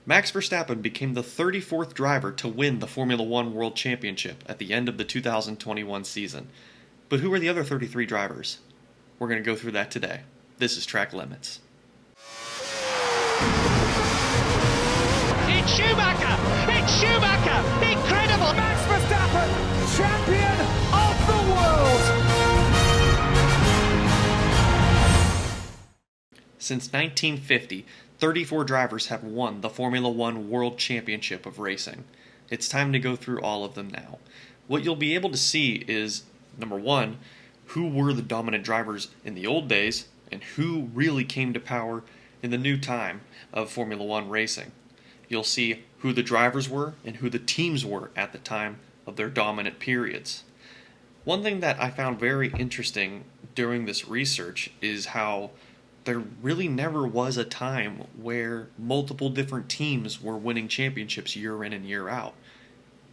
Max Verstappen became the 34th driver to win the Formula One World Championship at the end of the 2021 season. But who are the other 33 drivers? We're going to go through that today. This is Track Limits. It's Schumacher! It's Schumacher! Incredible! Max Verstappen, champion of the world! Since 1950, 34 drivers have won the Formula One World Championship of Racing. It's time to go through all of them now. What you'll be able to see is, number one, who were the dominant drivers in the old days, and who really came to power in the new time of Formula One racing. You'll see who the drivers were and who the teams were at the time of their dominant periods. One thing that I found very interesting during this research is how there really never was a time where multiple different teams were winning championships year in and year out.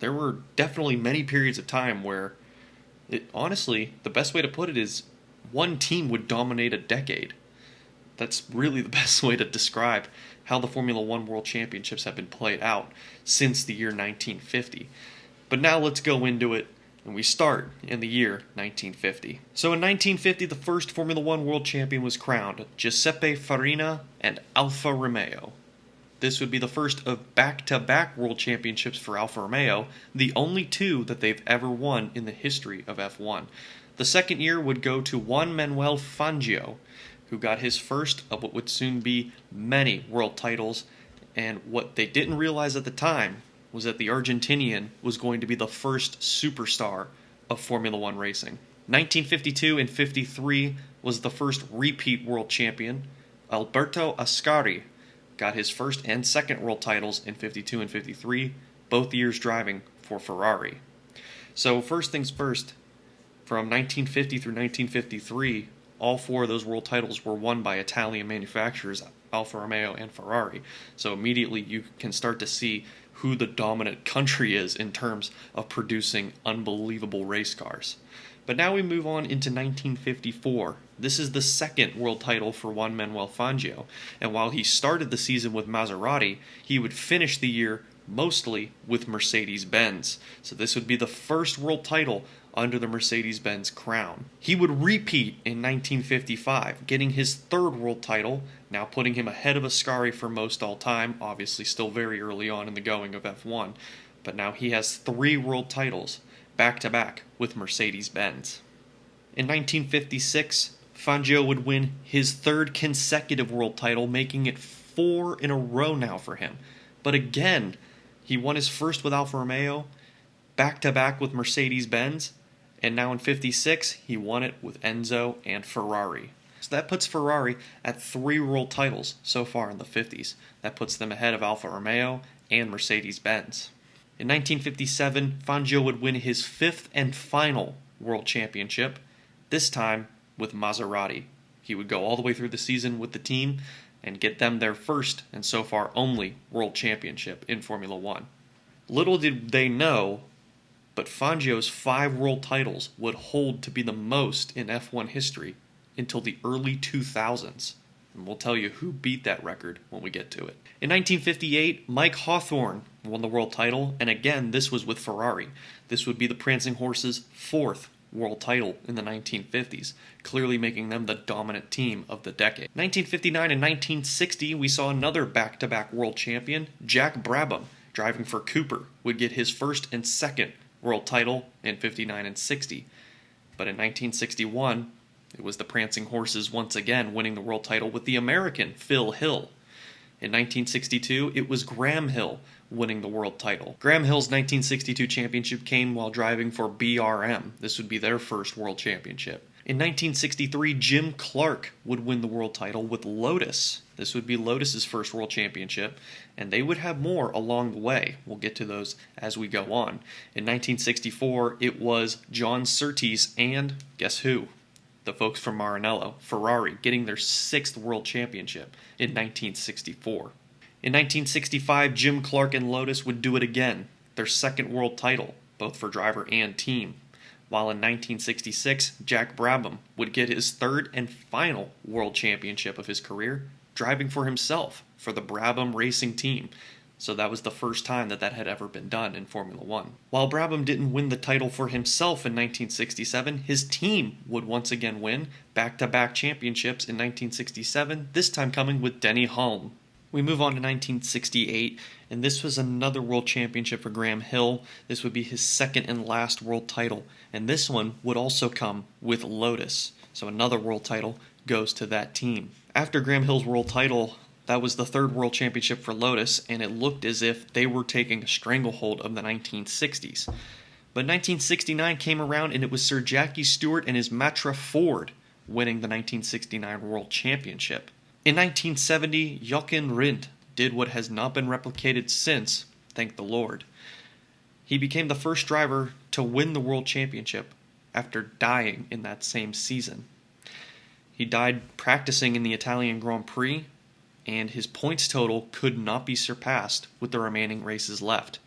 There were definitely many periods of time where, honestly, the best way to put it is one team would dominate a decade. That's really the best way to describe how the Formula One World Championships have been played out since the year 1950. But now let's go into it. And we start in the year 1950. So in 1950, the first Formula One World Champion was crowned, Giuseppe Farina and Alfa Romeo. This would be the first of back-to-back World Championships for Alfa Romeo, the only two that they've ever won in the history of F1. The second year would go to Juan Manuel Fangio, who got his first of what would soon be many world titles, and what they didn't realize at the time was that the Argentinian was going to be the first superstar of Formula One racing. 1952 and 53 was the first repeat world champion. Alberto Ascari got his first and second world titles in 52 and 53, both years driving for Ferrari. So first things first, from 1950 through 1953, all four of those world titles were won by Italian manufacturers, Alfa Romeo and Ferrari. So immediately you can start to see who the dominant country is in terms of producing unbelievable race cars. But now we move on into 1954. This is the second world title for Juan Manuel Fangio, and while he started the season with Maserati, he would finish the year mostly with Mercedes-Benz. So this would be the first world title under the Mercedes-Benz crown. He would repeat in 1955, getting his third world title, now putting him ahead of Ascari for most all time, obviously still very early on in the going of F1, but now he has 3 world titles, back-to-back with Mercedes-Benz. In 1956, Fangio would win his third consecutive world title, making it 4 in a row now for him. But again, he won his first with Alfa Romeo, back-to-back with Mercedes-Benz, and now in 56, he won it with Enzo and Ferrari. So that puts Ferrari at 3 world titles so far in the 50s. That puts them ahead of Alfa Romeo and Mercedes-Benz. In 1957, Fangio would win his 5th and final world championship, this time with Maserati. He would go all the way through the season with the team and get them their first and so far only world championship in Formula One. Little did they know, but Fangio's 5 world titles would hold to be the most in F1 history until the early 2000s. And we'll tell you who beat that record when we get to it. In 1958, Mike Hawthorne won the world title, and again, this was with Ferrari. This would be the Prancing Horses' 4th world title in the 1950s, clearly making them the dominant team of the decade. 1959 and 1960, we saw another back-to-back world champion, Jack Brabham, driving for Cooper, would get his first and second world title in 59 and 60. But in 1961, it was the Prancing Horses once again winning the world title with the American Phil Hill. In 1962, it was Graham Hill winning the world title. Graham Hill's 1962 championship came while driving for BRM. This would be their first world championship. In 1963, Jim Clark would win the world title with Lotus. This would be Lotus's first world championship, and they would have more along the way. We'll get to those as we go on. In 1964, it was John Surtees and, guess who? The folks from Maranello, Ferrari, getting their 6th world championship in 1964. In 1965, Jim Clark and Lotus would do it again, their 2nd world title, both for driver and team. While in 1966, Jack Brabham would get his 3rd and final world championship of his career, driving for himself for the Brabham racing team. So that was the first time that that had ever been done in Formula One. While Brabham didn't win the title for himself in 1967, his team would once again win back-to-back championships in 1967, this time coming with Denny Hulme. We move on to 1968, and this was another world championship for Graham Hill. This would be his second and last world title, and this one would also come with Lotus. So another world title goes to that team. After Graham Hill's world title, that was the third world championship for Lotus, and it looked as if they were taking a stranglehold of the 1960s. But 1969 came around, and it was Sir Jackie Stewart and his Matra Ford winning the 1969 World Championship. In 1970, Joachim Rindt did what has not been replicated since, thank the Lord. He became the first driver to win the World Championship after dying in that same season. He died practicing in the Italian Grand Prix, and his points total could not be surpassed with the remaining races left.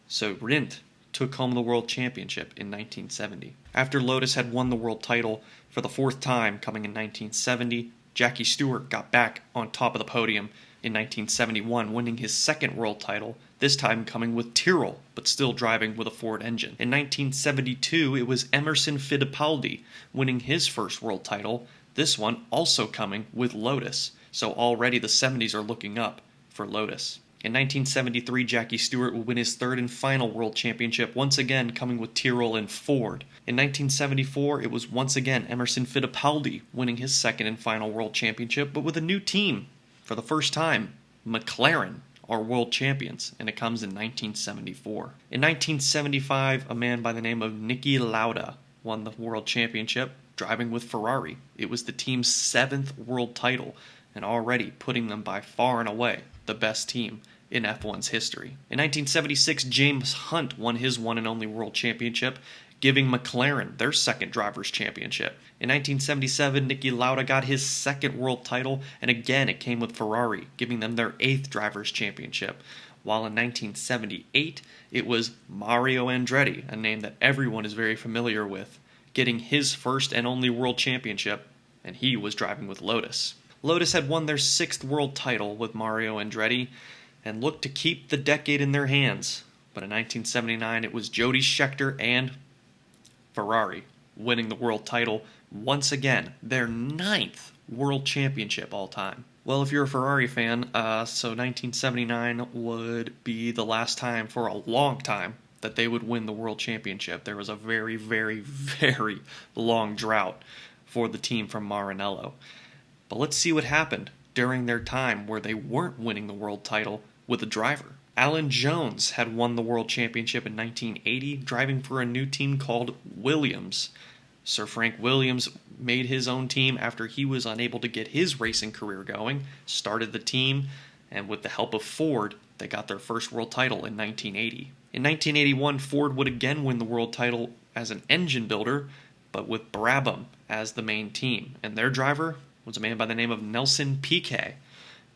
So Rindt took home the World Championship in 1970. After Lotus had won the world title for the fourth time, coming in 1970, Jackie Stewart got back on top of the podium in 1971, winning his second world title, this time coming with Tyrrell, but still driving with a Ford engine. In 1972, it was Emerson Fittipaldi winning his first world title, this one also coming with Lotus. So already the 70s are looking up for Lotus. In 1973, Jackie Stewart will win his third and final world championship, once again coming with Tyrrell and Ford. In 1974, it was once again Emerson Fittipaldi winning his second and final world championship, but with a new team. For the first time, McLaren are world champions, and it comes in 1974. In 1975, a man by the name of Niki Lauda won the world championship, driving with Ferrari. It was the team's 7th world title, and already putting them by far and away the best team in F1's history. In 1976, James Hunt won his one and only world championship, giving McLaren their second driver's championship. In 1977, Niki Lauda got his second world title, and again it came with Ferrari, giving them their 8th driver's championship. While in 1978, it was Mario Andretti, a name that everyone is very familiar with, getting his first and only world championship, and he was driving with Lotus. Lotus had won their 6th world title with Mario Andretti and looked to keep the decade in their hands. But in 1979, it was Jody Scheckter and Ferrari winning the world title once again, their 9th world championship all time. Well, if you're a Ferrari fan, so 1979 would be the last time for a long time that they would win the world championship. There was a very, very, very long drought for the team from Maranello. But let's see what happened during their time where they weren't winning the world title with a driver. Alan Jones had won the world championship in 1980, driving for a new team called Williams. Sir Frank Williams made his own team after he was unable to get his racing career going, started the team, and with the help of Ford, they got their first world title in 1980. In 1981, Ford would again win the world title as an engine builder, but with Brabham as the main team, and their driver was a man by the name of Nelson Piquet.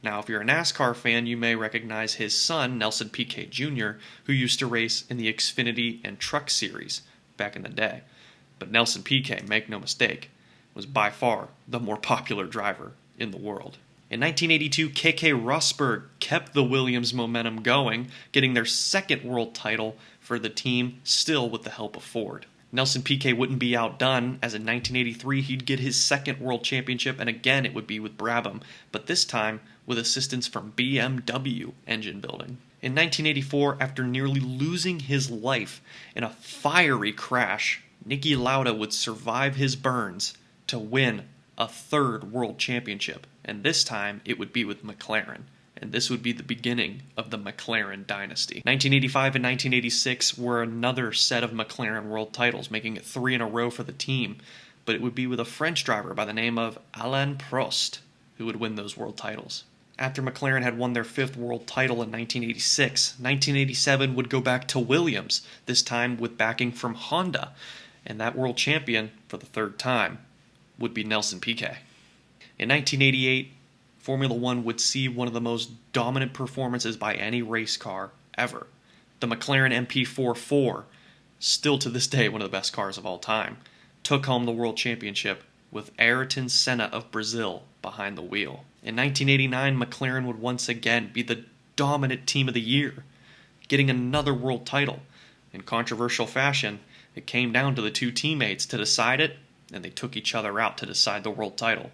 Now, if you're a NASCAR fan, you may recognize his son, Nelson Piquet Jr., who used to race in the Xfinity and Truck Series back in the day. But Nelson Piquet, make no mistake, was by far the more popular driver in the world. In 1982, Keke Rosberg kept the Williams momentum going, getting their second world title for the team, still with the help of Ford. Nelson Piquet wouldn't be outdone, as in 1983 he'd get his second world championship, and again it would be with Brabham, but this time with assistance from BMW engine building. In 1984, after nearly losing his life in a fiery crash, Niki Lauda would survive his burns to win a third world championship, and this time it would be with McLaren. And this would be the beginning of the McLaren dynasty. 1985 and 1986 were another set of McLaren world titles, making it 3 in a row for the team, but it would be with a French driver by the name of Alain Prost who would win those world titles. After McLaren had won their 5th world title in 1986, 1987 would go back to Williams, this time with backing from Honda, and that world champion, for the 3rd time, would be Nelson Piquet. In 1988, Formula One would see one of the most dominant performances by any race car ever. The McLaren MP44, still to this day one of the best cars of all time, took home the world championship with Ayrton Senna of Brazil behind the wheel. In 1989, McLaren would once again be the dominant team of the year, getting another world title. In controversial fashion, it came down to the two teammates to decide it, and they took each other out to decide the world title.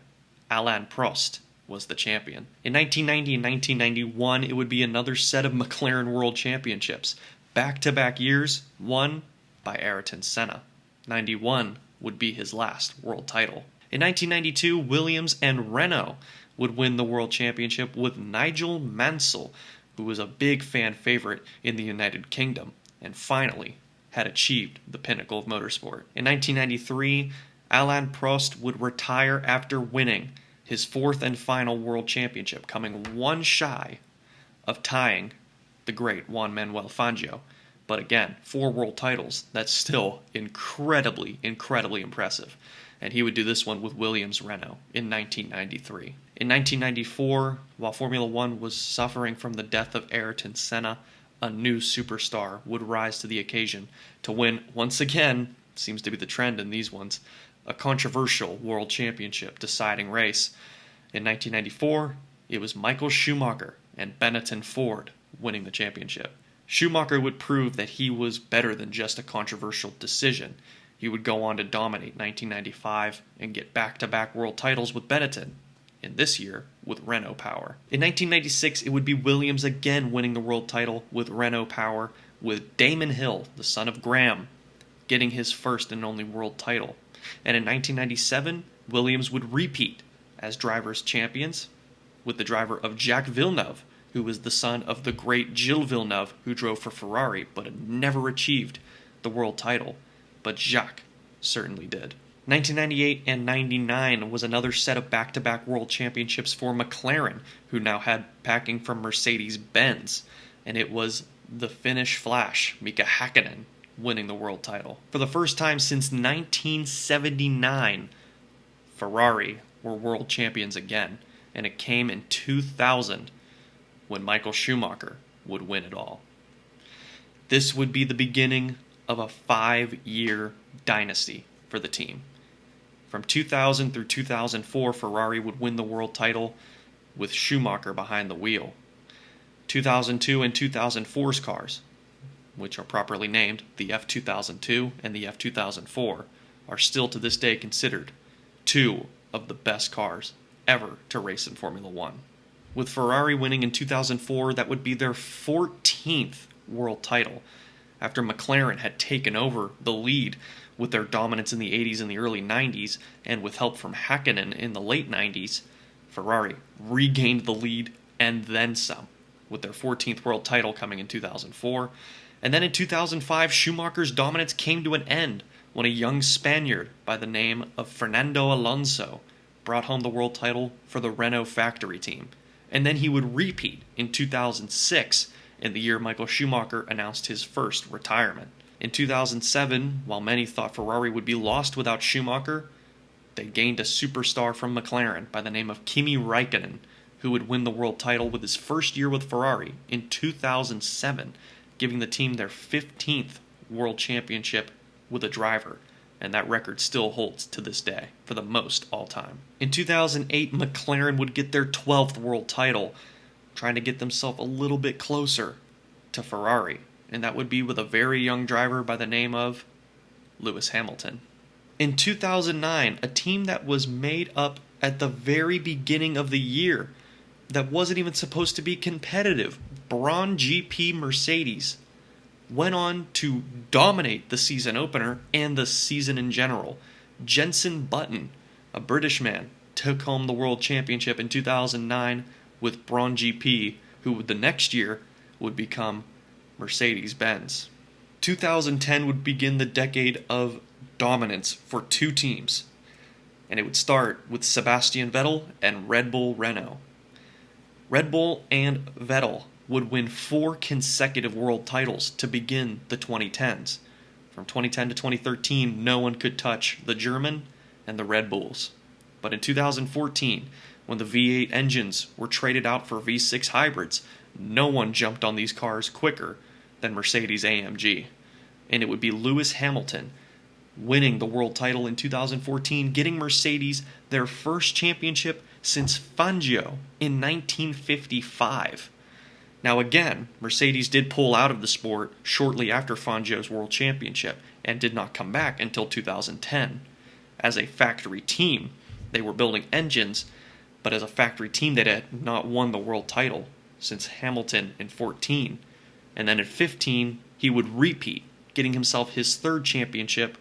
Alain Prost was the champion. In 1990 and 1991, it would be another set of McLaren World Championships, back-to-back years won by Ayrton Senna. 91 would be his last world title. In 1992, Williams and Renault would win the World Championship with Nigel Mansell, who was a big fan favorite in the United Kingdom, and finally had achieved the pinnacle of motorsport. In 1993, Alain Prost would retire after winning his fourth and final World Championship, coming one shy of tying the great Juan Manuel Fangio. But again, 4 world titles, that's still incredibly impressive. And he would do this one with Williams Renault in 1993. In 1994, while Formula One was suffering from the death of Ayrton Senna, a new superstar would rise to the occasion to win, once again, seems to be the trend in these ones, a controversial world championship deciding race. In 1994, it was Michael Schumacher and Benetton Ford winning the championship. Schumacher would prove that he was better than just a controversial decision. He would go on to dominate 1995 and get back-to-back world titles with Benetton, and this year with Renault power. In 1996, it would be Williams again winning the world title with Renault power, with Damon Hill, the son of Graham, getting his first and only world title. And in 1997, Williams would repeat as drivers' champions with the driver of Jacques Villeneuve, who was the son of the great Gilles Villeneuve, who drove for Ferrari but had never achieved the world title. But Jacques certainly did. 1998 and 99 was another set of back-to-back world championships for McLaren, who now had backing from Mercedes-Benz, and it was the Finnish Flash, Mika Häkkinen, winning the world title. For the first time since 1979, Ferrari were world champions again, and it came in 2000 when Michael Schumacher would win it all. This would be the beginning of a 5-year dynasty for the team. From 2000 through 2004, Ferrari would win the world title with Schumacher behind the wheel. 2002 and 2004's cars, which are properly named the F2002 and the F2004, are still to this day considered 2 of the best cars ever to race in Formula One. With Ferrari winning in 2004, that would be their 14th world title, after McLaren had taken over the lead with their dominance in the 80s and the early 90s, and with help from Häkkinen in the late 90s, Ferrari regained the lead and then some, with their 14th world title coming in 2004. And then in 2005, Schumacher's dominance came to an end when a young Spaniard by the name of Fernando Alonso brought home the world title for the Renault factory team. And then he would repeat in 2006, in the year Michael Schumacher announced his first retirement. In 2007, while many thought Ferrari would be lost without Schumacher, they gained a superstar from McLaren by the name of Kimi Räikkönen, who would win the world title with his first year with Ferrari in 2007, giving the team their 15th world championship with a driver, and that record still holds to this day for the most all-time. In 2008, McLaren would get their 12th world title, trying to get themselves a little bit closer to Ferrari, and that would be with a very young driver by the name of Lewis Hamilton. In 2009, a team that was made up at the very beginning of the year, that wasn't even supposed to be competitive, Braun GP Mercedes, went on to dominate the season opener and the season in general. Jenson Button, a British man, took home the world championship in 2009 with Braun GP, who the next year would become Mercedes-Benz. 2010 would begin the decade of dominance for 2 teams, and it would start with Sebastian Vettel and Red Bull Renault. Red Bull and Vettel would win 4 consecutive world titles to begin the 2010s. From 2010 to 2013, no one could touch the German and the Red Bulls. But in 2014, when the V8 engines were traded out for V6 hybrids, no one jumped on these cars quicker than Mercedes-AMG. And it would be Lewis Hamilton winning the world title in 2014, getting Mercedes their first championship since Fangio in 1955. Now again, Mercedes did pull out of the sport shortly after Fangio's World Championship and did not come back until 2010. As a factory team, they were building engines, but as a factory team they had not won the world title since Hamilton in 14. And then in 15, he would repeat, getting himself his third championship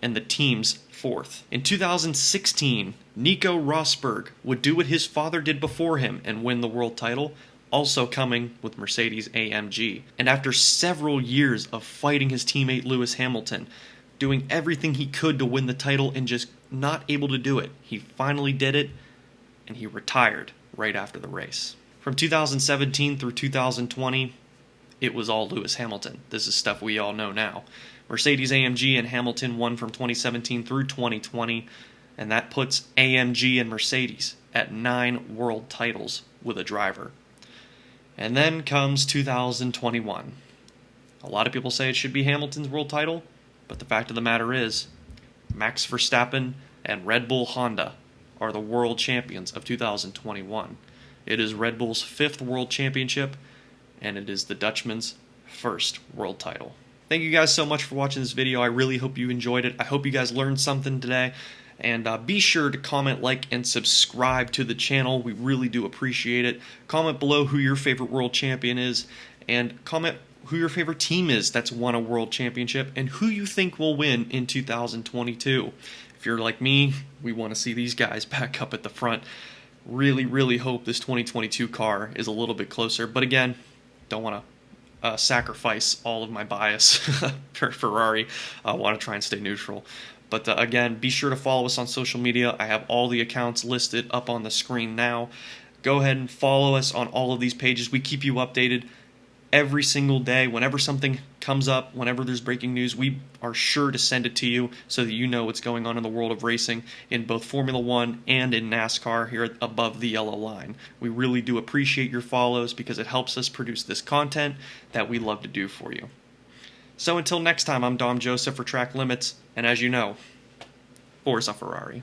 and the team's fourth. In 2016, Nico Rosberg would do what his father did before him and win the world title, also coming with Mercedes-AMG. And after several years of fighting his teammate Lewis Hamilton, doing everything he could to win the title and just not able to do it, he finally did it, and he retired right after the race. From 2017 through 2020, it was all Lewis Hamilton. This is stuff we all know now. Mercedes-AMG and Hamilton won from 2017 through 2020, and that puts AMG and Mercedes at 9 world titles with a driver. And then comes 2021. A lot of people say it should be Hamilton's world title, but the fact of the matter is, Max Verstappen and Red Bull Honda are the world champions of 2021. It is Red Bull's 5th world championship, and it is the Dutchman's first world title. Thank you guys so much for watching this video. I really hope you enjoyed it. I hope you guys learned something today. And be sure to comment, like, and subscribe to the channel. We really do appreciate it. Comment below who your favorite world champion is, and comment who your favorite team is that's won a world championship, and who you think will win in 2022. If you're like me, we want to see these guys back up at the front. Really, really hope this 2022 car is a little bit closer. But again, don't want to sacrifice all of my bias for Ferrari. I want to try and stay neutral. But again, be sure to follow us on social media. I have all the accounts listed up on the screen now. Go ahead and follow us on all of these pages. We keep you updated every single day. Whenever something comes up, whenever there's breaking news, we are sure to send it to you so that you know what's going on in the world of racing in both Formula One and in NASCAR here above the yellow line. We really do appreciate your follows because it helps us produce this content that we love to do for you. So until next time, I'm Dom Joseph for Track Limits, and as you know, Forza Ferrari.